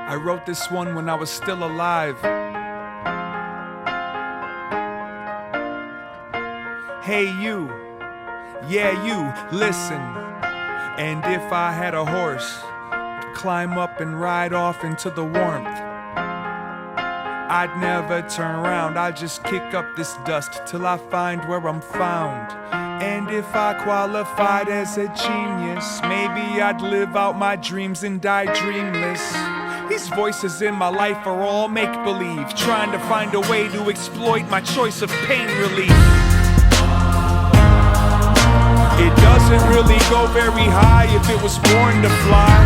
I wrote this one when I was still alive. Hey you, yeah you, listen. And if I had a horse, climb up and ride off into the warmth, I'd never turn around, I'd just kick up this dust till I find where I'm found. And if I qualified as a genius, maybe I'd live out my dreams and die dreamless. These voices in my life are all make-believe, trying to find a way to exploit my choice of pain relief. It doesn't really go very high if it was born to fly.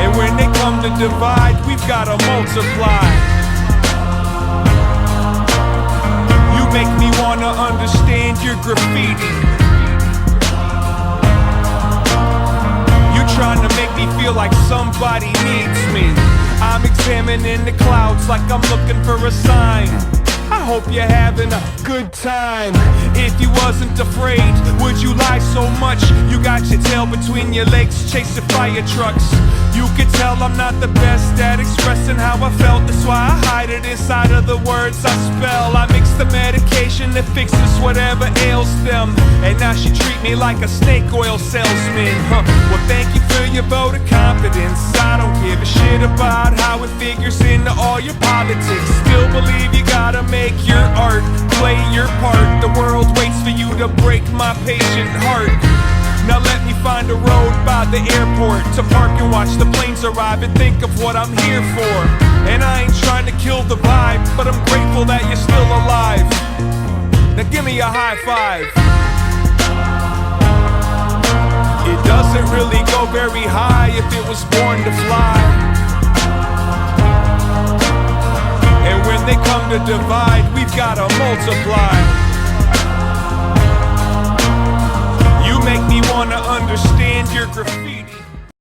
And when they come to divide, we've gotta multiply. You make me wanna understand your graffiti. Trying to make me feel like somebody needs me. I'm examining the clouds like I'm looking for a sign. I hope you're having a good time. If you wasn't afraid, would you lie so much? You got your tail between your legs chasing fire trucks. You could tell I'm not the best at expressing how I felt. That's why I hide it inside of the words I spell. I mix the medication that fixes whatever ails them. And now she treat me like a snake oil salesman. Well, thank you for your vote of confidence. I don't give a shit about how it figures into all your politics. Still believe you gotta make your art, play your part. The world waits for you to break my patient heart. Now let me find a road by the airport to park and watch the planes arrive and think of what I'm here for. And I ain't trying to kill the vibe, but I'm grateful that you're still alive. Now give me a high five. It doesn't really go very high if it was born to fly. And when they come to divide, we've gotta multiply. Make me wanna understand your graffiti.